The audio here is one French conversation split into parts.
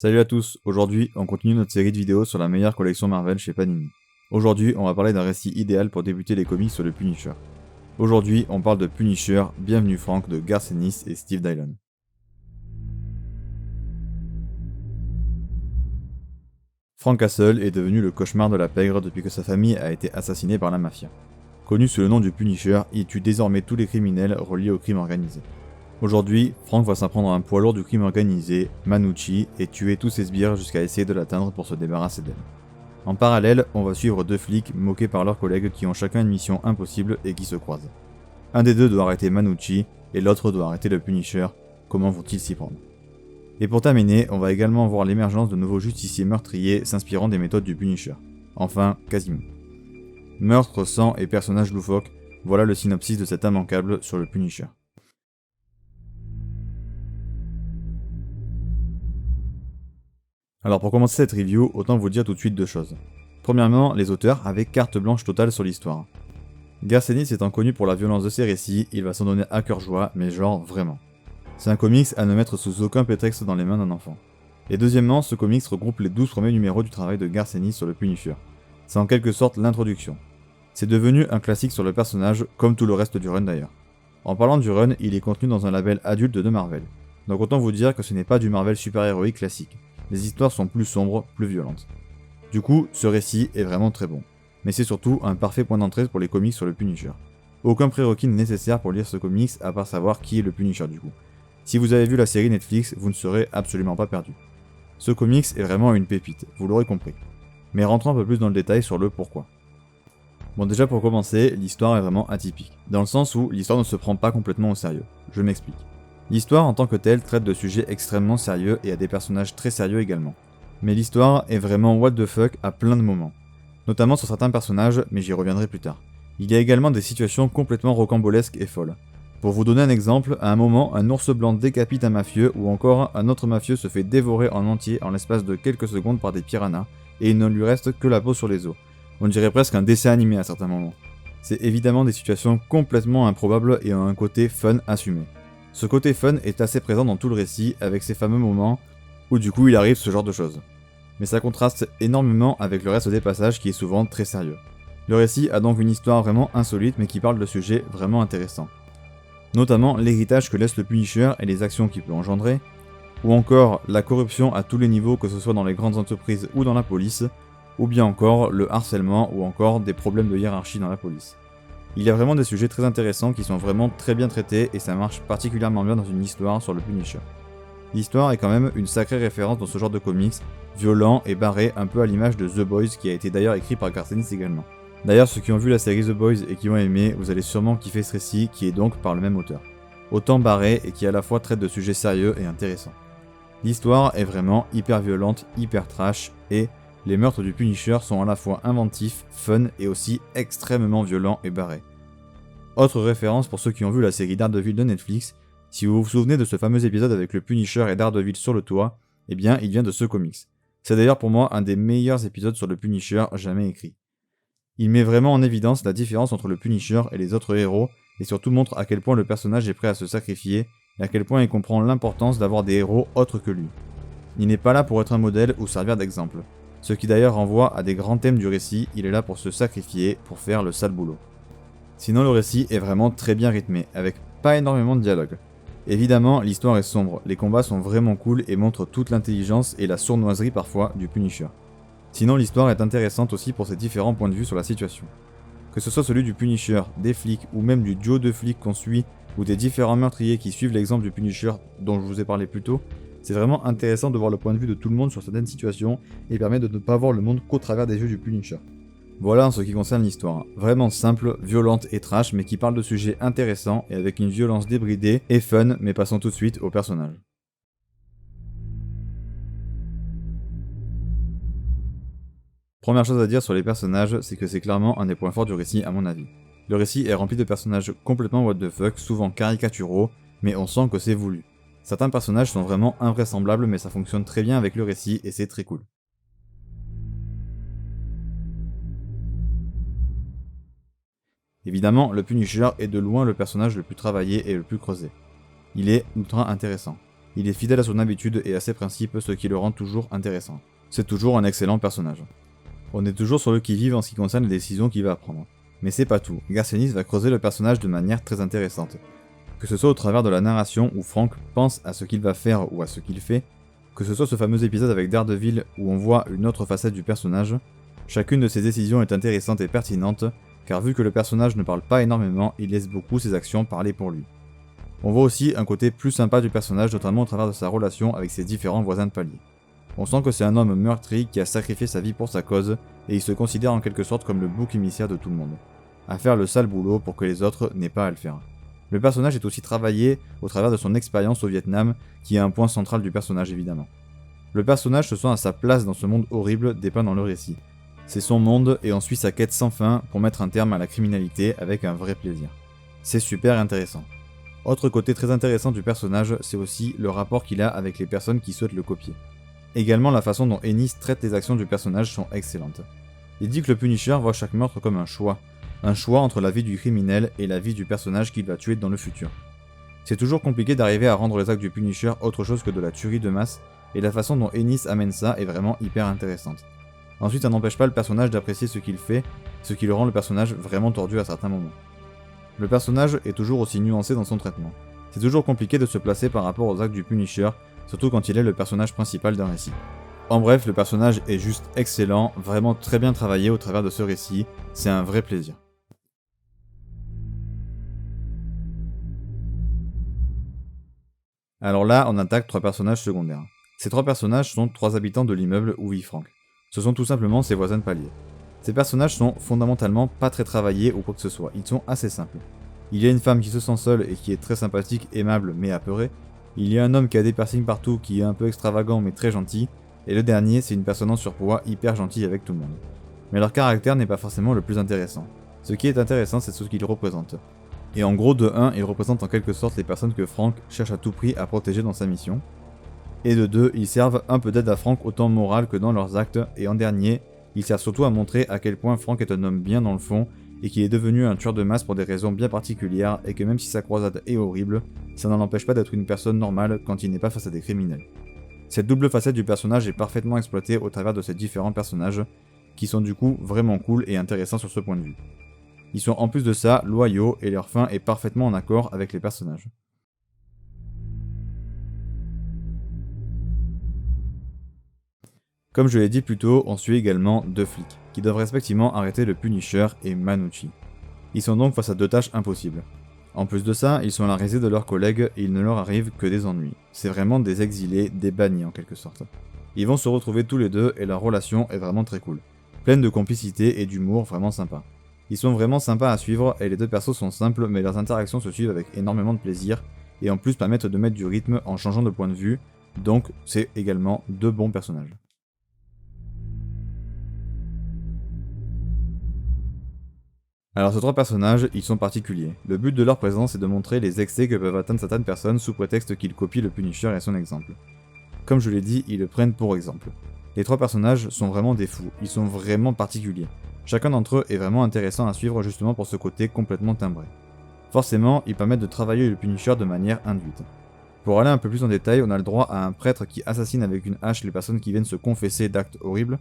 Salut à tous, aujourd'hui on continue notre série de vidéos sur la meilleure collection Marvel chez Panini. Aujourd'hui on va parler d'un récit idéal pour débuter les comics sur le Punisher. Aujourd'hui on parle de Punisher, Bienvenue Frank de Garth Ennis et Steve Dillon. Frank Castle est devenu le cauchemar de la pègre depuis que sa famille a été assassinée par la mafia. Connu sous le nom du Punisher, il tue désormais tous les criminels reliés au crime organisé. Aujourd'hui, Frank va s'en prendre à un poids lourd du crime organisé, Manucci, et tuer tous ses sbires jusqu'à essayer de l'atteindre pour se débarrasser d'elle. En parallèle, on va suivre deux flics moqués par leurs collègues qui ont chacun une mission impossible et qui se croisent. Un des deux doit arrêter Manucci et l'autre doit arrêter le Punisher. Comment vont-ils s'y prendre? Et pour terminer, on va également voir l'émergence de nouveaux justiciers meurtriers s'inspirant des méthodes du Punisher. Enfin, quasiment. Meurtre, sang et personnages loufoques, voilà le synopsis de cet immanquable sur le Punisher. Alors pour commencer cette review, autant vous dire tout de suite deux choses. Premièrement, les auteurs avaient carte blanche totale sur l'histoire. Garth Ennis étant connu pour la violence de ses récits, il va s'en donner à cœur joie, mais genre vraiment. C'est un comics à ne mettre sous aucun prétexte dans les mains d'un enfant. Et deuxièmement, ce comics regroupe les 12 premiers numéros du travail de Garth Ennis sur le Punisher. C'est en quelque sorte l'introduction. C'est devenu un classique sur le personnage, comme tout le reste du run d'ailleurs. En parlant du run, il est contenu dans un label adulte de Marvel. Donc autant vous dire que ce n'est pas du Marvel super-héroïque classique. Les histoires sont plus sombres, plus violentes. Du coup, ce récit est vraiment très bon. Mais c'est surtout un parfait point d'entrée pour les comics sur le Punisher. Aucun prérequis n'est nécessaire pour lire ce comics à part savoir qui est le Punisher du coup. Si vous avez vu la série Netflix, vous ne serez absolument pas perdu. Ce comics est vraiment une pépite, vous l'aurez compris. Mais rentrons un peu plus dans le détail sur le pourquoi. Bon déjà pour commencer, l'histoire est vraiment atypique, dans le sens où l'histoire ne se prend pas complètement au sérieux. Je m'explique. L'histoire en tant que telle traite de sujets extrêmement sérieux et a des personnages très sérieux également. Mais l'histoire est vraiment what the fuck à plein de moments. Notamment sur certains personnages, mais j'y reviendrai plus tard. Il y a également des situations complètement rocambolesques et folles. Pour vous donner un exemple, à un moment, un ours blanc décapite un mafieux ou encore un autre mafieux se fait dévorer en entier en l'espace de quelques secondes par des piranhas et il ne lui reste que la peau sur les os. On dirait presque un dessin animé à certains moments. C'est évidemment des situations complètement improbables et ont un côté fun assumé. Ce côté fun est assez présent dans tout le récit avec ces fameux moments où du coup il arrive ce genre de choses. Mais ça contraste énormément avec le reste des passages qui est souvent très sérieux. Le récit a donc une histoire vraiment insolite mais qui parle de sujets vraiment intéressants. Notamment l'héritage que laisse le Punisher et les actions qu'il peut engendrer, ou encore la corruption à tous les niveaux que ce soit dans les grandes entreprises ou dans la police, ou bien encore le harcèlement ou encore des problèmes de hiérarchie dans la police. Il y a vraiment des sujets très intéressants qui sont vraiment très bien traités et ça marche particulièrement bien dans une histoire sur le Punisher. L'histoire est quand même une sacrée référence dans ce genre de comics, violent et barré un peu à l'image de The Boys qui a été d'ailleurs écrit par Garth Ennis également. D'ailleurs ceux qui ont vu la série The Boys et qui ont aimé, vous allez sûrement kiffer ce récit qui est donc par le même auteur. Autant barré et qui à la fois traite de sujets sérieux et intéressants. L'histoire est vraiment hyper violente, hyper trash et les meurtres du Punisher sont à la fois inventifs, fun et aussi extrêmement violents et barrés. Autre référence pour ceux qui ont vu la série Daredevil de Netflix, si vous vous souvenez de ce fameux épisode avec le Punisher et Daredevil sur le toit, eh bien il vient de ce comics. C'est d'ailleurs pour moi un des meilleurs épisodes sur le Punisher jamais écrit. Il met vraiment en évidence la différence entre le Punisher et les autres héros, et surtout montre à quel point le personnage est prêt à se sacrifier, et à quel point il comprend l'importance d'avoir des héros autres que lui. Il n'est pas là pour être un modèle ou servir d'exemple. Ce qui d'ailleurs renvoie à des grands thèmes du récit, il est là pour se sacrifier, pour faire le sale boulot. Sinon le récit est vraiment très bien rythmé, avec pas énormément de dialogue. Évidemment, l'histoire est sombre, les combats sont vraiment cool et montrent toute l'intelligence et la sournoiserie parfois du Punisher. Sinon l'histoire est intéressante aussi pour ses différents points de vue sur la situation. Que ce soit celui du Punisher, des flics ou même du duo de flics qu'on suit ou des différents meurtriers qui suivent l'exemple du Punisher dont je vous ai parlé plus tôt, c'est vraiment intéressant de voir le point de vue de tout le monde sur certaines situations et permet de ne pas voir le monde qu'au travers des yeux du Punisher. Voilà en ce qui concerne l'histoire. Vraiment simple, violente et trash mais qui parle de sujets intéressants et avec une violence débridée et fun, mais passons tout de suite au personnage. Première chose à dire sur les personnages, c'est que c'est clairement un des points forts du récit à mon avis. Le récit est rempli de personnages complètement what the fuck, souvent caricaturaux, mais on sent que c'est voulu. Certains personnages sont vraiment invraisemblables mais ça fonctionne très bien avec le récit et c'est très cool. Évidemment, le Punisher est de loin le personnage le plus travaillé et le plus creusé. Il est ultra intéressant. Il est fidèle à son habitude et à ses principes, ce qui le rend toujours intéressant. C'est toujours un excellent personnage. On est toujours sur le qui-vive en ce qui concerne les décisions qu'il va prendre. Mais c'est pas tout, Garcenis va creuser le personnage de manière très intéressante. Que ce soit au travers de la narration où Frank pense à ce qu'il va faire ou à ce qu'il fait, que ce soit ce fameux épisode avec Daredevil où on voit une autre facette du personnage, chacune de ces décisions est intéressante et pertinente, car vu que le personnage ne parle pas énormément, il laisse beaucoup ses actions parler pour lui. On voit aussi un côté plus sympa du personnage, notamment au travers de sa relation avec ses différents voisins de palier. On sent que c'est un homme meurtri qui a sacrifié sa vie pour sa cause, et il se considère en quelque sorte comme le bouc émissaire de tout le monde, à faire le sale boulot pour que les autres n'aient pas à le faire. Le personnage est aussi travaillé au travers de son expérience au Vietnam, qui est un point central du personnage évidemment. Le personnage se sent à sa place dans ce monde horrible dépeint dans le récit. C'est son monde et on suit sa quête sans fin pour mettre un terme à la criminalité avec un vrai plaisir. C'est super intéressant. Autre côté très intéressant du personnage, c'est aussi le rapport qu'il a avec les personnes qui souhaitent le copier. Également la façon dont Ennis traite les actions du personnage sont excellentes. Il dit que le Punisher voit chaque meurtre comme un choix entre la vie du criminel et la vie du personnage qu'il va tuer dans le futur. C'est toujours compliqué d'arriver à rendre les actes du Punisher autre chose que de la tuerie de masse, et la façon dont Ennis amène ça est vraiment hyper intéressante. Ensuite, ça n'empêche pas le personnage d'apprécier ce qu'il fait, ce qui le rend le personnage vraiment tordu à certains moments. Le personnage est toujours aussi nuancé dans son traitement. C'est toujours compliqué de se placer par rapport aux actes du Punisher, surtout quand il est le personnage principal d'un récit. En bref, le personnage est juste excellent, vraiment très bien travaillé au travers de ce récit, c'est un vrai plaisir. Alors là, on attaque 3 personnages secondaires. Ces 3 personnages sont 3 habitants de l'immeuble où vit Frank. Ce sont tout simplement ses voisins de palier. Ces personnages sont fondamentalement pas très travaillés ou quoi que ce soit, ils sont assez simples. Il y a une femme qui se sent seule et qui est très sympathique, aimable mais apeurée. Il y a un homme qui a des piercings partout, qui est un peu extravagant mais très gentil. Et le dernier, c'est une personne en surpoids, hyper gentille avec tout le monde. Mais leur caractère n'est pas forcément le plus intéressant. Ce qui est intéressant, c'est ce qu'ils représentent. Et en gros, de 1, ils représentent en quelque sorte les personnes que Frank cherche à tout prix à protéger dans sa mission. Et de 2, ils servent un peu d'aide à Frank autant moral que dans leurs actes, et en dernier, ils servent surtout à montrer à quel point Frank est un homme bien dans le fond, et qu'il est devenu un tueur de masse pour des raisons bien particulières, et que même si sa croisade est horrible, ça n'en empêche pas d'être une personne normale quand il n'est pas face à des criminels. Cette double facette du personnage est parfaitement exploitée au travers de ces différents personnages, qui sont du coup vraiment cool et intéressants sur ce point de vue. Ils sont en plus de ça loyaux et leur fin est parfaitement en accord avec les personnages. Comme je l'ai dit plus tôt, on suit également 2 flics, qui doivent respectivement arrêter le Punisher et Manucci. Ils sont donc face à 2 tâches impossibles. En plus de ça, ils sont à la risée de leurs collègues et il ne leur arrive que des ennuis. C'est vraiment des exilés, des bannis en quelque sorte. Ils vont se retrouver tous les deux et leur relation est vraiment très cool. Pleine de complicité et d'humour vraiment sympa. Ils sont vraiment sympas à suivre et les 2 persos sont simples mais leurs interactions se suivent avec énormément de plaisir et en plus permettent de mettre du rythme en changeant de point de vue, donc c'est également 2 bons personnages. Alors ces 3 personnages, ils sont particuliers. Le but de leur présence est de montrer les excès que peuvent atteindre certaines personnes sous prétexte qu'ils copient le Punisher et son exemple. Comme je l'ai dit, ils le prennent pour exemple. Les 3 personnages sont vraiment des fous, ils sont vraiment particuliers. Chacun d'entre eux est vraiment intéressant à suivre justement pour ce côté complètement timbré. Forcément, ils permettent de travailler le Punisher de manière induite. Pour aller un peu plus en détail, on a le droit à un prêtre qui assassine avec une hache les personnes qui viennent se confesser d'actes horribles.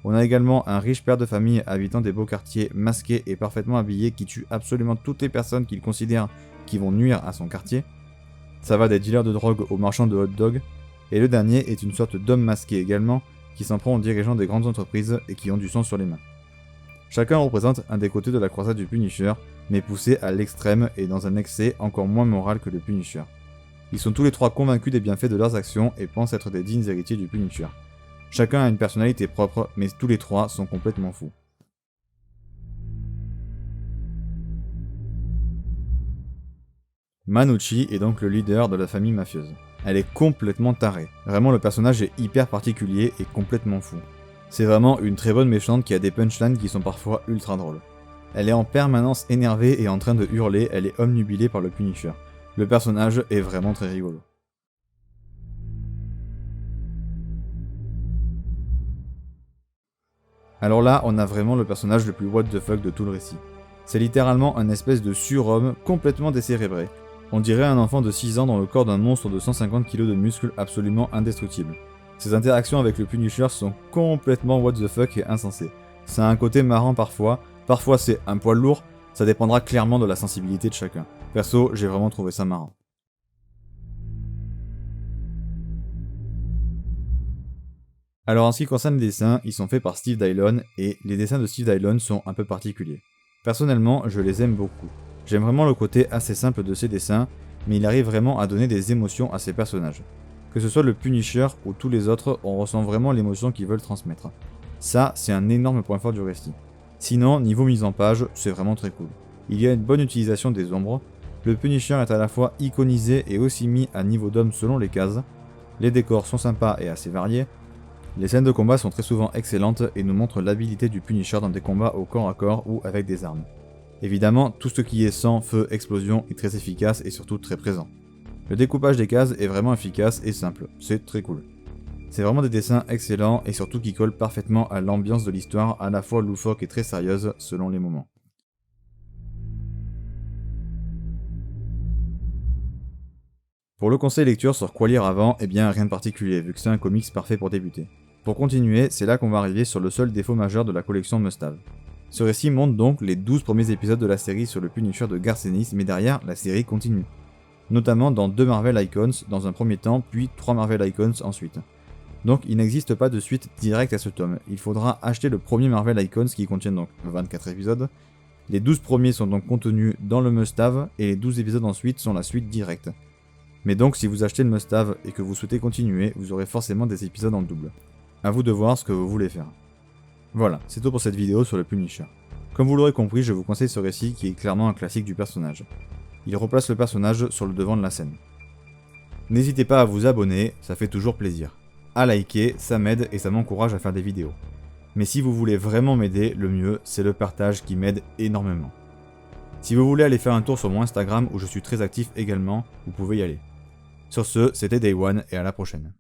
On a également un riche père de famille habitant des beaux quartiers, masqué et parfaitement habillé qui tue absolument toutes les personnes qu'il considère qui vont nuire à son quartier. Ça va des dealers de drogue aux marchands de hot dog. Et le dernier est une sorte d'homme masqué également, qui s'en prend aux dirigeants des grandes entreprises et qui ont du sang sur les mains. Chacun représente un des côtés de la croisade du Punisher, mais poussé à l'extrême et dans un excès encore moins moral que le Punisher. Ils sont tous les 3 convaincus des bienfaits de leurs actions et pensent être des dignes héritiers du Punisher. Chacun a une personnalité propre, mais tous les 3 sont complètement fous. Manucci est donc le leader de la famille mafieuse. Elle est complètement tarée. Vraiment, le personnage est hyper particulier et complètement fou. C'est vraiment une très bonne méchante qui a des punchlines qui sont parfois ultra drôles. Elle est en permanence énervée et en train de hurler, elle est omnubilée par le Punisher. Le personnage est vraiment très rigolo. Alors là, on a vraiment le personnage le plus what the fuck de tout le récit. C'est littéralement un espèce de surhomme complètement décérébré. On dirait un enfant de 6 ans dans le corps d'un monstre de 150 kg de muscles absolument indestructible. Ses interactions avec le Punisher sont complètement what the fuck et insensées. Ça a un côté marrant parfois c'est un poil lourd, ça dépendra clairement de la sensibilité de chacun. Perso, j'ai vraiment trouvé ça marrant. Alors en ce qui concerne les dessins, ils sont faits par Steve Dillon, et les dessins de Steve Dillon sont un peu particuliers. Personnellement, je les aime beaucoup. J'aime vraiment le côté assez simple de ses dessins, mais il arrive vraiment à donner des émotions à ses personnages. Que ce soit le Punisher ou tous les autres, on ressent vraiment l'émotion qu'ils veulent transmettre. Ça, c'est un énorme point fort du récit. Sinon, niveau mise en page, c'est vraiment très cool. Il y a une bonne utilisation des ombres, le Punisher est à la fois iconisé et aussi mis à niveau d'homme selon les cases, les décors sont sympas et assez variés, les scènes de combat sont très souvent excellentes et nous montrent l'habilité du Punisher dans des combats au corps à corps ou avec des armes. Évidemment, tout ce qui est sang, feu, explosion est très efficace et surtout très présent. Le découpage des cases est vraiment efficace et simple, c'est très cool. C'est vraiment des dessins excellents et surtout qui collent parfaitement à l'ambiance de l'histoire, à la fois loufoque et très sérieuse selon les moments. Pour le conseil lecture sur quoi lire avant, eh bien rien de particulier vu que c'est un comics parfait pour débuter. Pour continuer, c'est là qu'on va arriver sur le seul défaut majeur de la collection Must-Have. Ce récit montre donc les 12 premiers épisodes de la série sur le Punisher de Garth Ennis, mais derrière, la série continue. Notamment dans 2 Marvel Icons dans un premier temps, puis 3 Marvel Icons ensuite. Donc il n'existe pas de suite directe à ce tome, il faudra acheter le premier Marvel Icons qui contient donc 24 épisodes. Les 12 premiers sont donc contenus dans le Must-Have, et les 12 épisodes ensuite sont la suite directe. Mais donc si vous achetez le Must-Have et que vous souhaitez continuer, vous aurez forcément des épisodes en double. A vous de voir ce que vous voulez faire. Voilà, c'est tout pour cette vidéo sur le Punisher. Comme vous l'aurez compris, je vous conseille ce récit qui est clairement un classique du personnage. Il replace le personnage sur le devant de la scène. N'hésitez pas à vous abonner, ça fait toujours plaisir. À liker, ça m'aide et ça m'encourage à faire des vidéos. Mais si vous voulez vraiment m'aider, le mieux, c'est le partage qui m'aide énormément. Si vous voulez aller faire un tour sur mon Instagram où je suis très actif également, vous pouvez y aller. Sur ce, c'était Day One et à la prochaine.